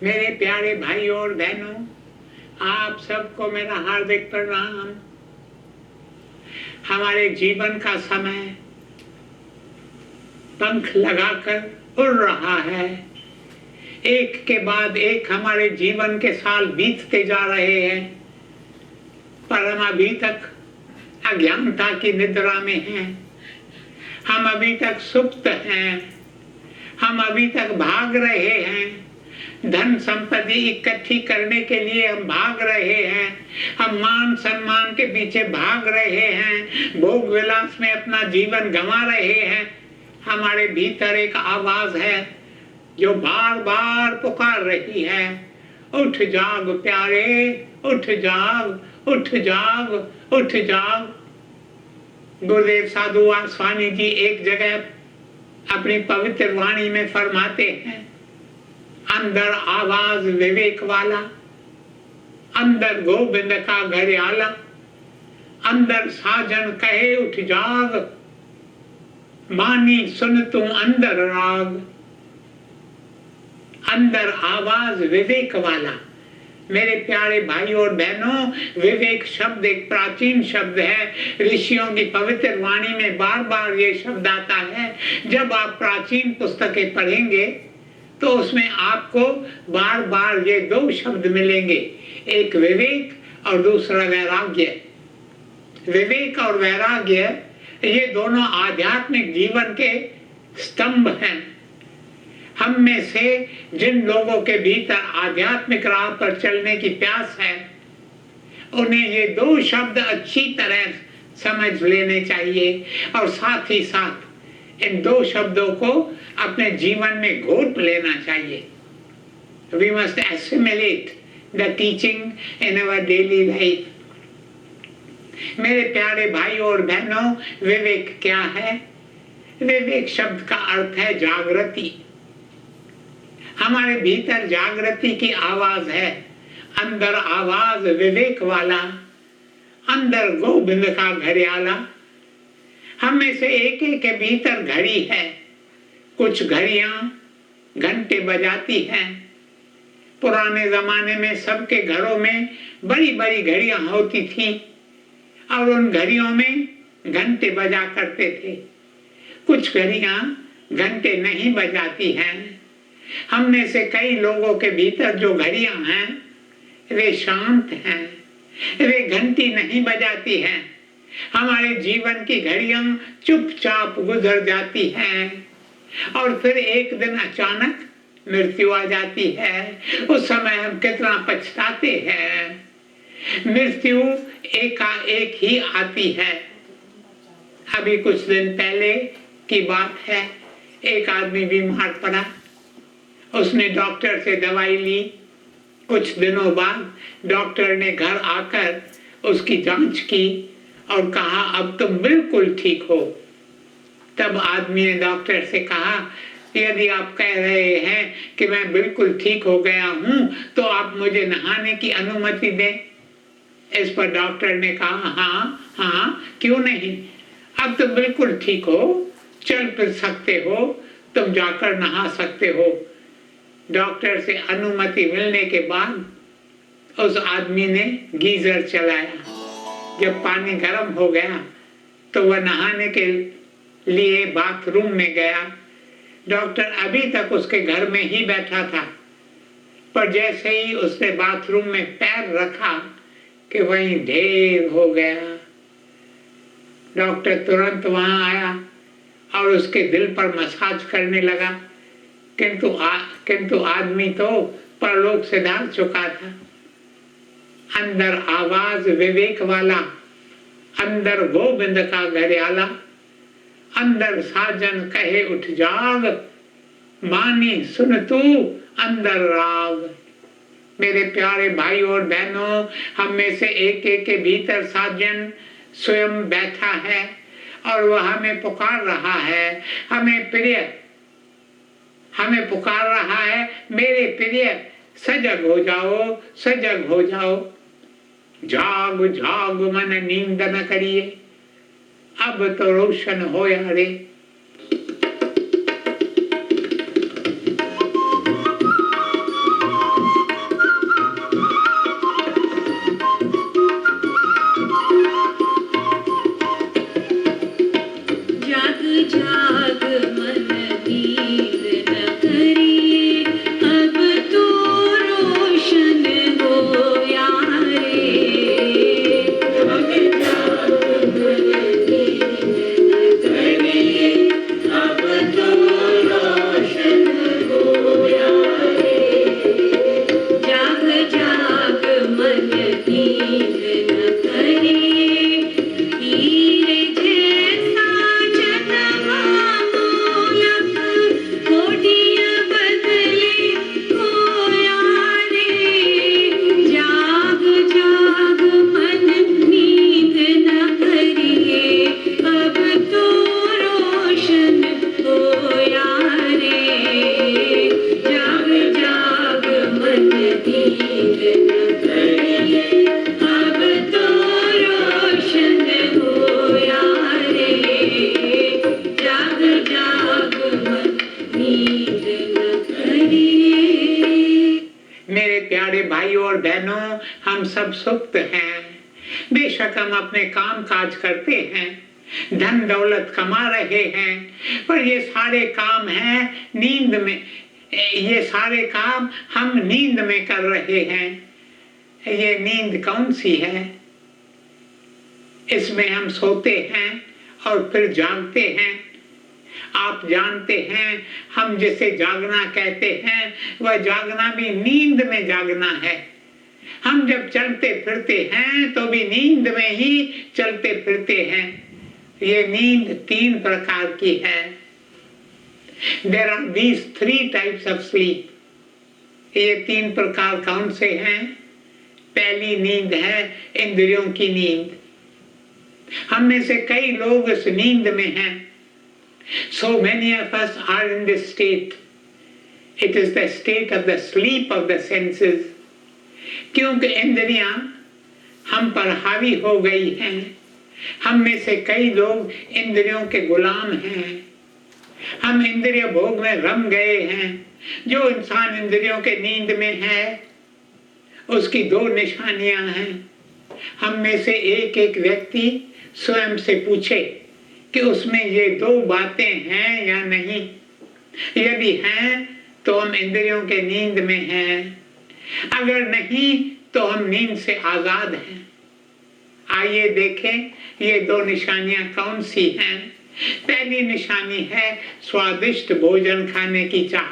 मेरे प्यारे भाइयों और बहनों, आप सबको मेरा हार्दिक प्रणाम। हमारे जीवन का समय पंख लगाकर उड़ रहा है। एक के बाद एक हमारे जीवन के साल बीतते जा रहे हैं, पर हम अभी तक अज्ञानता की निद्रा में हैं। हम अभी तक सुप्त हैं। हम अभी तक भाग रहे हैं। धन संपत्ति इकट्ठी करने के लिए हम भाग रहे हैं। हम मान सम्मान के पीछे भाग रहे हैं। भोग विलास में अपना जीवन गंवा रहे हैं। हमारे भीतर एक आवाज है जो बार बार पुकार रही है, उठ जाग प्यारे, उठ जाग, उठ जाग, उठ जाग। गुरुदेव साधु वासवानी जी एक जगह अपनी पवित्र वाणी में फरमाते हैं, अंदर आवाज विवेक वाला, अंदर गोविंद का घड़ियाला, अंदर साजन कहे उठ जाग, मानी सुन तू अंदर राग। अंदर आवाज विवेक वाला। मेरे प्यारे भाइयों और बहनों, विवेक शब्द एक प्राचीन शब्द है। ऋषियों की पवित्र वाणी में बार बार ये शब्द आता है। जब आप प्राचीन पुस्तकें पढ़ेंगे तो उसमें आपको बार बार ये दो शब्द मिलेंगे, एक विवेक और दूसरा वैराग्य। विवेक और वैराग्य ये दोनों आध्यात्मिक जीवन के स्तंभ हैं। हम में से जिन लोगों के भीतर आध्यात्मिक राह पर चलने की प्यास है, उन्हें ये दो शब्द अच्छी तरह समझ लेने चाहिए और साथ ही साथ इन दो शब्दों को अपने जीवन में घोट लेना चाहिए। We must assimilate the teaching in our daily life. मेरे प्यारे भाइयों और बहनों, विवेक क्या है? विवेक शब्द का अर्थ है जागृति। हमारे भीतर जागृति की आवाज है। अंदर आवाज विवेक वाला, अंदर गोविंद का घड़ियाला। हम में से एक एक के भीतर घड़ी है। कुछ घड़ियां घंटे बजाती हैं। पुराने जमाने में सबके घरों में बड़ी बड़ी घड़ियां होती थी और उन घड़ियों में घंटे बजा करते थे। कुछ घड़ियां घंटे नहीं बजाती हैं। हम में से कई लोगों के भीतर जो घड़ियां हैं वे शांत हैं, वे घंटी नहीं बजाती हैं। हमारे जीवन की घड़ियां चुपचाप गुजर जाती हैं और फिर एक दिन अचानक मृत्यु आ जाती है। उस समय हम कितना पछताते हैं। मृत्यु एकाएक ही आती है। अभी कुछ दिन पहले की बात है, एक आदमी बीमार पड़ा। उसने डॉक्टर से दवाई ली। कुछ दिनों बाद डॉक्टर ने घर आकर उसकी जांच की और कहा अब तुम बिल्कुल ठीक हो। तब आदमी ने डॉक्टर से कहा, यदि आप कह रहे हैं कि मैं बिल्कुल ठीक हो गया हूं तो आप मुझे नहाने की अनुमति दें। इस पर डॉक्टर ने कहा, हाँ हाँ क्यों नहीं, अब तुम बिल्कुल ठीक हो, चल फिर सकते हो, तुम जाकर नहा सकते हो। डॉक्टर से अनुमति मिलने के बाद उस आदमी ने गीजर चलाया। जब पानी गर्म हो गया तो वह नहाने के लिए बाथरूम में गया। डॉक्टर अभी तक उसके घर में ही बैठा था, पर जैसे ही उसने बाथरूम में पैर रखा कि वहीं ढेर हो गया। डॉक्टर तुरंत वहां आया और उसके दिल पर मसाज करने लगा, किंतु आदमी तो परलोक से धार चुका था। अंदर आवाज विवेक वाला, अंदर गोविंद का घड़ियाला, अंदर साजन कहे उठ जाग, मानी सुन तू अंदर राग। मेरे प्यारे भाई और बहनों, हम में से एक एक के भीतर साजन स्वयं बैठा है और वह हमें पुकार रहा है। हमें पुकार रहा है, मेरे प्रिय सजग हो जाओ, सजग हो जाओ। जाग जाग मन नींद न करिए, अब तो रोशन होया रे। मेरे प्यारे भाइयों और बहनों, हम सब सुप्त हैं। बेशक हम अपने काम काज करते हैं, धन दौलत कमा रहे हैं, पर ये सारे काम हैं नींद में। ये सारे काम हम नींद में कर रहे हैं। ये नींद कौन सी है? इसमें हम सोते हैं और फिर जागते हैं। आप जानते हैं, हम जिसे जागना कहते हैं वह जागना भी नींद में जागना है। हम जब चलते फिरते हैं तो भी नींद में ही चलते फिरते हैं। ये नींद 3 प्रकार की है। There are these 3 types of sleep। ये 3 प्रकार कौन से हैं? पहली नींद है इंद्रियों की नींद। हम में से कई लोग इस नींद में हैं। So many of us are in this state. It is the state of the sleep of the senses। क्योंकि इंद्रियां हम पर हावी हो गई हैं। हम में से कई लोग इंद्रियों के गुलाम हैं। हम इंद्रिय भोग में रम गए हैं। जो इंसान इंद्रियों के नींद में है उसकी 2 निशानियां हैं। हम में से एक व्यक्ति स्वयं से पूछे कि उसमें ये 2 बातें हैं या नहीं। यदि हैं तो हम इंद्रियों के नींद में हैं, अगर नहीं तो हम नींद से आजाद हैं। आइए देखें ये 2 निशानियां कौन सी हैं। पहली निशानी है स्वादिष्ट भोजन खाने की चाह।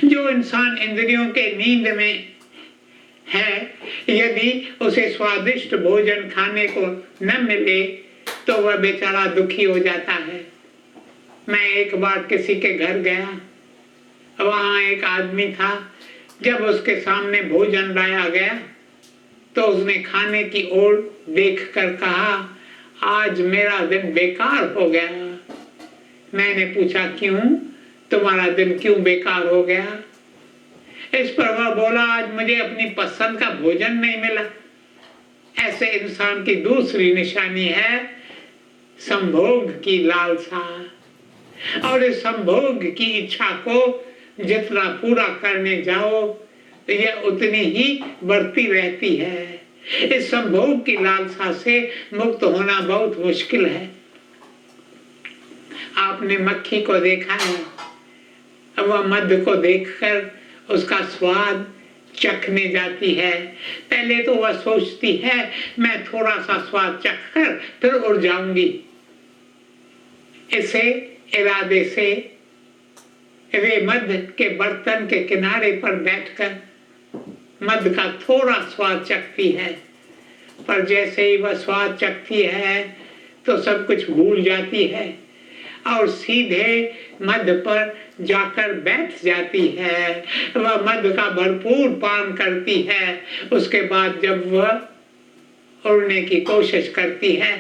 जो इंसान इंद्रियों के नींद में है, यदि उसे स्वादिष्ट भोजन खाने को न मिले तो वह बेचारा दुखी हो जाता है। मैं एक बार किसी के घर गया, वहां एक आदमी था। जब उसके सामने भोजन लाया गया तो उसने खाने की ओर देखकर कहा, आज मेरा दिन बेकार हो गया। मैंने पूछा, क्यों? तुम्हारा दिन क्यों बेकार हो गया? इस पर वह बोला, आज मुझे अपनी पसंद का भोजन नहीं मिला। ऐसे इंसान की दूसरी निशानी है संभोग की लालसा। और इस संभोग की इच्छा को जितना पूरा करने जाओ यह उतनी ही बढ़ती रहती है। इस संभोग की लालसा से मुक्त होना बहुत मुश्किल है। आपने मक्खी को देखा है, वह मध को देखकर उसका स्वाद चखने जाती है। पहले तो वह सोचती है मैं थोड़ा सा स्वाद चखकर फिर उड़ जाऊंगी। इसे इरादे से वे मध के बर्तन के किनारे पर बैठकर मध का थोड़ा स्वाद चखती है, पर जैसे ही वह स्वाद चखती है तो सब कुछ भूल जाती है और सीधे मध पर जाकर बैठ जाती है। वह मध का भरपूर पान करती है। उसके बाद जब वह उड़ने की कोशिश करती है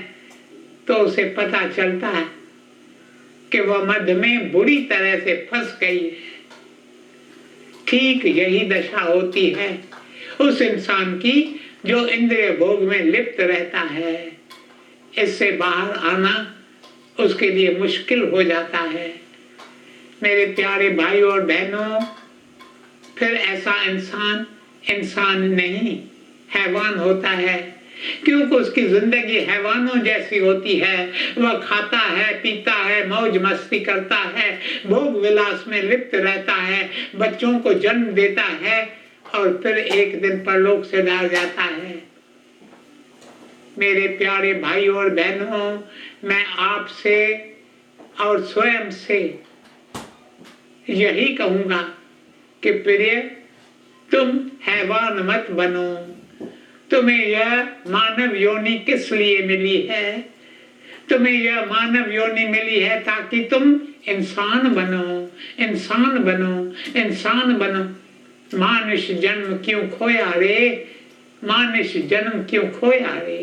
तो उसे पता चलता है कि वह मध में बुरी तरह से फंस गई है। ठीक यही दशा होती है उस इंसान की जो इंद्रिय भोग में लिप्त रहता है। इससे बाहर आना उसके लिए मुश्किल हो जाता है। मेरे प्यारे भाइयों और बहनों, फिर ऐसा इंसान नहीं, हैवान होता है। क्योंकि उसकी जिंदगी हैवानों जैसी होती है। वह खाता है, पीता है, मौज मस्ती करता है, भोग विलास में लिप्त रहता है, बच्चों को जन्म देता है और फिर एक दिन परलोक से डाल जाता है। मेरे प्यारे भाइयों और बहनों, मैं आपसे और स्वयं से यही कहूंगा कि प्रिय, तुम हैवान मत बनो। तुम्हें यह मानव योनि किस लिए मिली है? तुम्हें यह मानव योनि मिली है ताकि तुम इंसान बनो, इंसान बनो, इंसान बनो। मानुष जन्म क्यों खोया रे, मानुष जन्म क्यों खोया रे।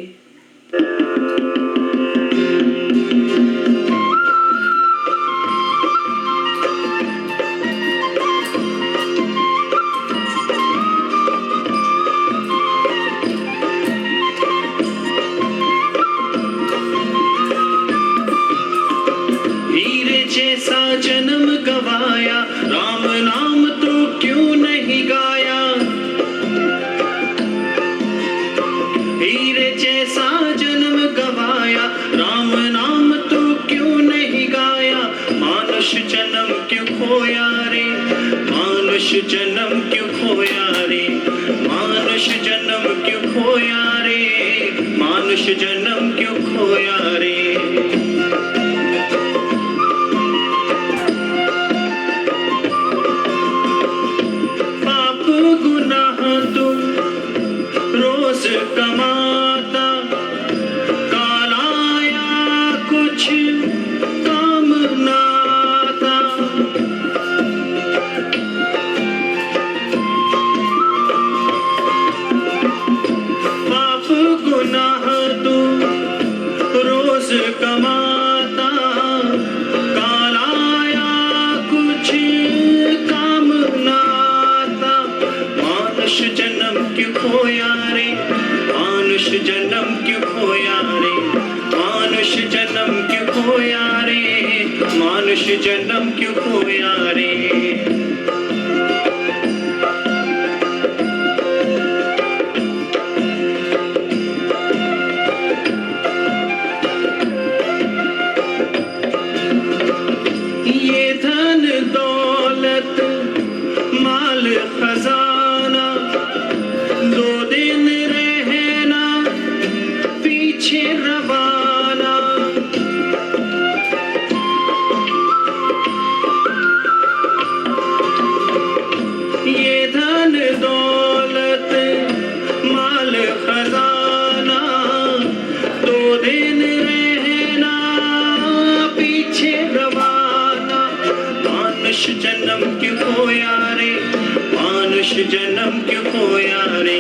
जन्म गवाया राम नाम तो मानुष जन्म क्यों खोया रे, मानुष जन्म क्यों खोया रे, मानुष जन्म क्यों खोया रे। पाप गुनाह तू रोज कमाता, कालाया कुछ काम ना आता। पाप गुनाह तू रोज कमाता, कालाया कुछ काम ना आता। मानुष जन्म क्यों खोया रे, मानुष जन्म क्यों खोया रे, मानुष जन्म क्यों खोया रे, मानुष जन्म क्यों खोया रे। ये धन दौलत माल खजाना, 2 दिन रहना पीछे रवाना। ये धन दौलत माल खजाना, 2 दिन रहना पीछे रवाना। मानुष जन्म क्यों खोया रे, मानुष जन्म क्यों खोया रे,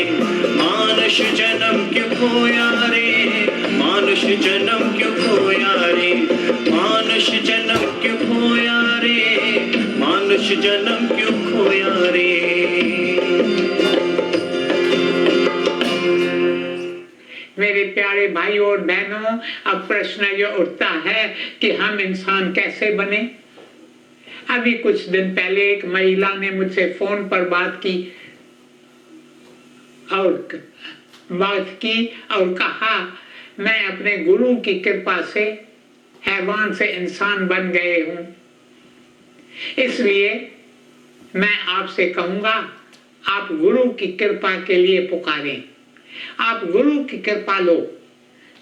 मानुष जन्म क्यों खोया रे, मानुष जन्म क्यों खोया रे, मानुष जन्म क्यों खोया रे, मानुष जन्म क्यों खोया रे। मेरे प्यारे भाइयों और बहनों, अब प्रश्न ये उठता है कि हम इंसान कैसे बने। अभी कुछ दिन पहले एक महिला ने मुझसे फोन पर बात की और कहा, मैं अपने गुरु की कृपा से हैवान से इंसान बन गए हूं, इसलिए मैं आपसे कहूंगा आप गुरु की कृपा के लिए पुकारें, आप गुरु की कृपा लो,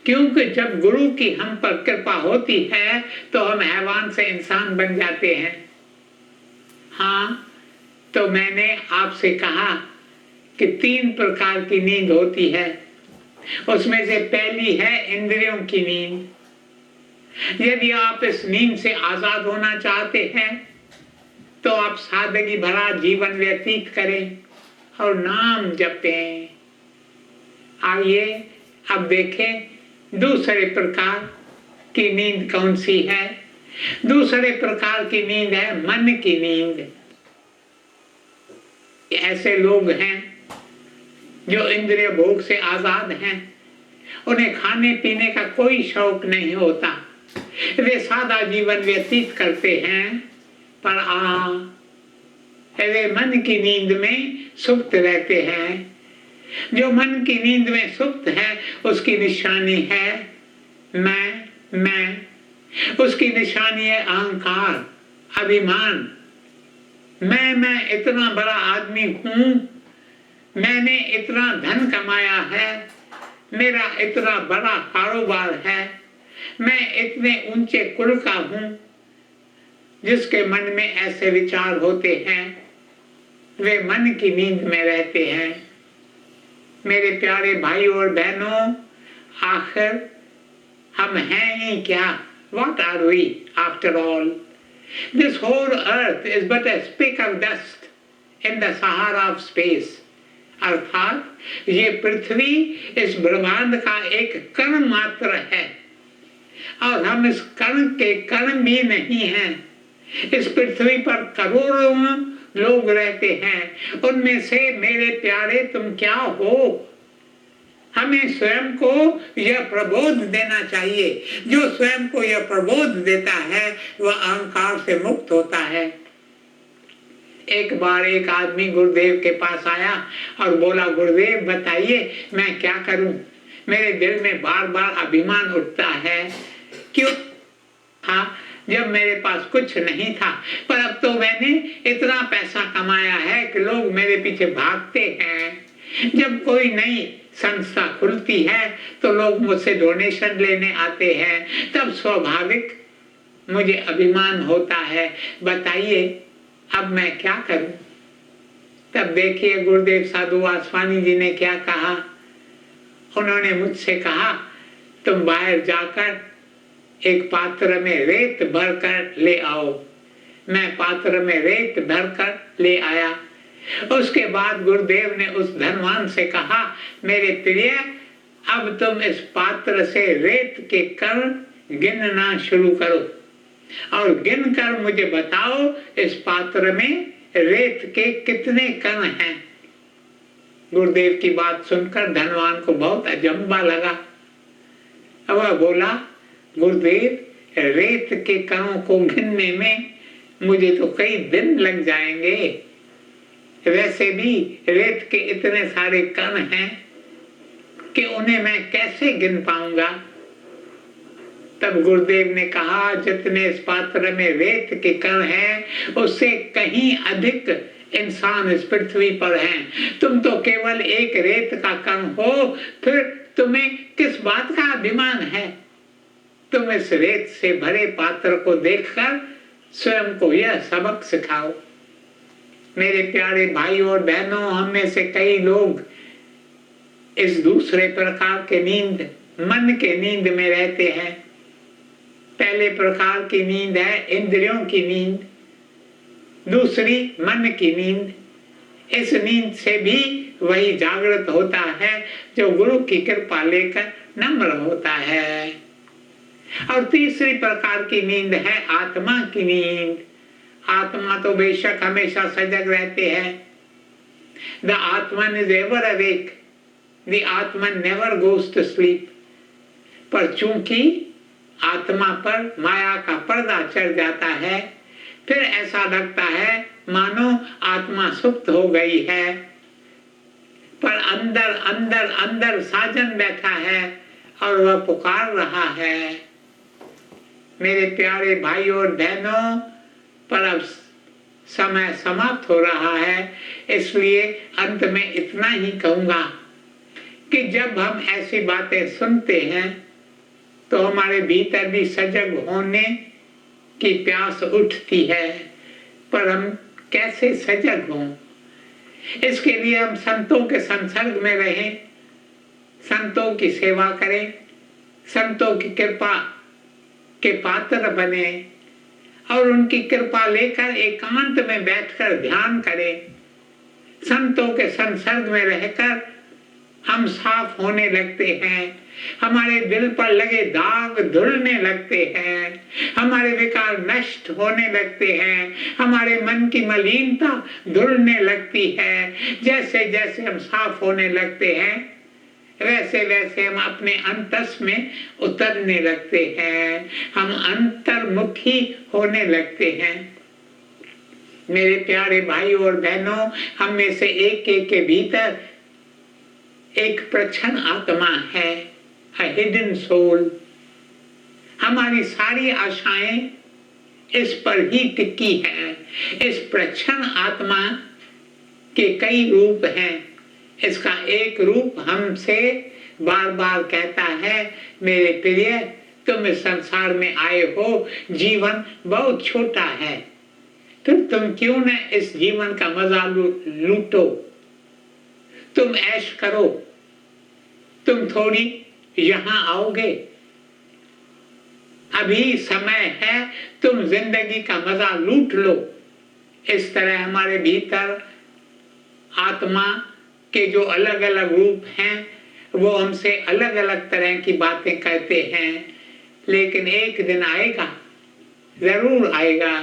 क्योंकि जब गुरु की हम पर कृपा होती है तो हम हैवान से इंसान बन जाते हैं। हाँ, तो मैंने आपसे कहा कि 3 प्रकार की नींद होती है, उसमें से पहली है इंद्रियों की नींद। यदि आप इस नींद से आजाद होना चाहते हैं तो आप सादगी भरा जीवन व्यतीत करें और नाम जपें। आइए अब देखें दूसरे प्रकार की नींद कौन सी है। दूसरे प्रकार की नींद है मन की नींद। ऐसे लोग हैं जो इंद्रिय भोग से आजाद हैं, उन्हें खाने पीने का कोई शौक नहीं होता, वे सादा जीवन व्यतीत करते हैं, पर वे मन की नींद में सुप्त रहते हैं। जो मन की नींद में सुप्त है उसकी निशानी है मैं, उसकी निशानी है अहंकार, अभिमान। मैं इतना बड़ा आदमी हूं, मैंने इतना धन कमाया है, मेरा इतना बड़ा कारोबार है, मैं इतने ऊंचे कुल का हूं। जिसके मन में ऐसे विचार होते हैं वे मन की नींद में रहते हैं। मेरे प्यारे भाइयों और बहनों, आखिर हम हैं ही क्या? What are we after all? This whole earth is but a speck of dust in the Sahara of space. अर्थात ये पृथ्वी इस ब्रह्मांड का एक कण मात्र है और हम इस कण के कण भी नहीं हैं। इस पृथ्वी पर करोड़ों लोग रहते हैं, उनमें से मेरे प्यारे तुम क्या हो? हमें स्वयं को यह प्रबोध देना चाहिए। जो स्वयं को यह प्रबोध देता है वह अहंकार से मुक्त होता है। एक बार एक आदमी गुरुदेव के पास आया और बोला, गुरुदेव बताइए मैं क्या करूं, मेरे दिल में बार बार अभिमान उठता है। क्यों? हाँ, जब मेरे पास कुछ नहीं था, पर अब तो मैंने इतना पैसा कमाया है पीछे भागते हैं। जब कोई नई संस्था खुलती है तो लोग मुझसे डोनेशन लेने आते हैं, तब स्वाभाविक मुझे अभिमान होता है। बताइए अब मैं क्या करूं? तब देखिए गुरुदेव साधु वासवानी जी ने क्या कहा। उन्होंने मुझसे कहा तुम बाहर जाकर एक पात्र में रेत भरकर ले आओ। मैं पात्र में रेत भरकर ले आया। उसके बाद गुरुदेव ने उस धनवान से कहा, मेरे प्रिय अब तुम इस पात्र से रेत के कण गिनना शुरू करो और गिनकर मुझे बताओ इस पात्र में रेत के कितने कण हैं। गुरुदेव की बात सुनकर धनवान को बहुत अजंबा लगा। अब वह बोला, गुरुदेव रेत के कणों को गिनने में मुझे तो कई दिन लग जाएंगे। वैसे भी रेत के इतने सारे कण हैं कि उन्हें मैं कैसे गिन पाऊंगा। तब गुरुदेव ने कहा, जितने इस पात्र में रेत के कण हैं उससे कहीं अधिक इंसान इस पृथ्वी पर हैं। तुम तो केवल एक रेत का कण हो, फिर तुम्हें किस बात का अभिमान है? तुम इस रेत से भरे पात्र को देखकर स्वयं को यह सबक सिखाओ। मेरे प्यारे भाइयों और बहनों, हम में से कई लोग इस दूसरे प्रकार के नींद, मन के नींद में रहते हैं। पहले प्रकार की नींद है इंद्रियों की नींद, दूसरी मन की नींद। इस नींद से भी वही जागृत होता है जो गुरु की कृपा लेकर नम्र होता है। और तीसरी प्रकार की नींद है आत्मा की नींद। आत्मा तो बेशक हमेशा सजग रहते हैं। The Atman is ever awake, the Atman never goes to sleep. पर चूंकि आत्मा पर माया का पर्दा चढ़ जाता है, फिर ऐसा लगता है मानो आत्मा सुप्त हो गई है, पर अंदर अंदर अंदर साजन बैठा है और वह पुकार रहा है। मेरे प्यारे भाइयों और बहनों, पर अब समय समाप्त हो रहा है, इसलिए अंत में इतना ही कहूंगा कि जब हम ऐसी बातें सुनते हैं तो हमारे भीतर भी सजग होने की प्यास उठती है। पर हम कैसे सजग हों? इसके लिए हम संतों के संसर्ग में रहें, संतों की सेवा करें, संतों की कृपा के पात्र बने और उनकी कृपा लेकर एकांत में बैठकर ध्यान करें। संतों के संसर्ग में रहकर हम साफ होने लगते हैं, हमारे दिल पर लगे दाग धुलने लगते हैं, हमारे विकार नष्ट होने लगते हैं, हमारे मन की मलिनता धुलने लगती है। जैसे जैसे हम साफ होने लगते हैं, वैसे वैसे हम अपने अंतस में उतरने लगते हैं, हम अंतर्मुखी होने लगते हैं। मेरे प्यारे भाइयों और बहनों, हम में से एक एक के भीतर एक प्रच्छन्न आत्मा है, a hidden soul। हमारी सारी आशाएं इस पर ही टिकी है। इस प्रच्छन्न आत्मा के कई रूप हैं। इसका एक रूप हमसे बार बार कहता है, मेरे प्रिय तुम इस संसार में आए हो, जीवन बहुत छोटा है, फिर तुम क्यों न इस जीवन का मजा लूटो, तुम ऐश करो, तुम थोड़ी यहां आओगे, अभी समय है, तुम जिंदगी का मजा लूट लो। इस तरह हमारे भीतर आत्मा के जो अलग अलग रूप हैं वो हमसे अलग अलग तरह की बातें कहते हैं, लेकिन एक दिन आएगा, जरूर आएगा,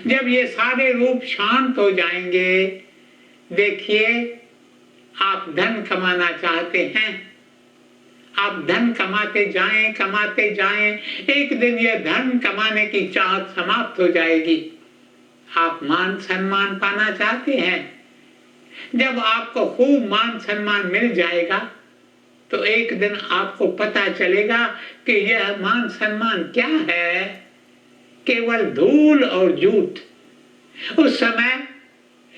जब ये सारे रूप शांत हो जाएंगे। देखिए, आप धन कमाना चाहते हैं, आप धन कमाते जाएं, एक दिन यह धन कमाने की चाहत समाप्त हो जाएगी। आप मान सम्मान पाना चाहते हैं, जब आपको खूब मान सम्मान मिल जाएगा तो एक दिन आपको पता चलेगा कि यह मान सम्मान क्या है, केवल धूल और झूठ। उस समय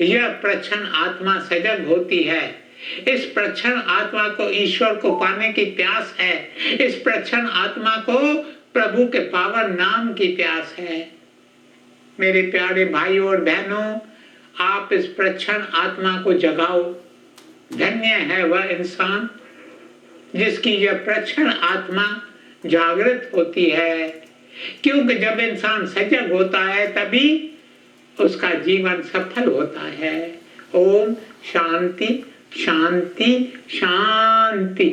यह प्रच्छन्न आत्मा सजग होती है। इस प्रच्छन्न आत्मा को ईश्वर को पाने की प्यास है। इस प्रच्छन्न आत्मा को प्रभु के पावन नाम की प्यास है। मेरे प्यारे भाइयों और बहनों, आप इस प्रच्छन्न आत्मा को जगाओ। धन्य है वह इंसान जिसकी यह प्रच्छन्न आत्मा जागृत होती है, क्योंकि जब इंसान सजग होता है तभी उसका जीवन सफल होता है। ओम शांति शांति शांति।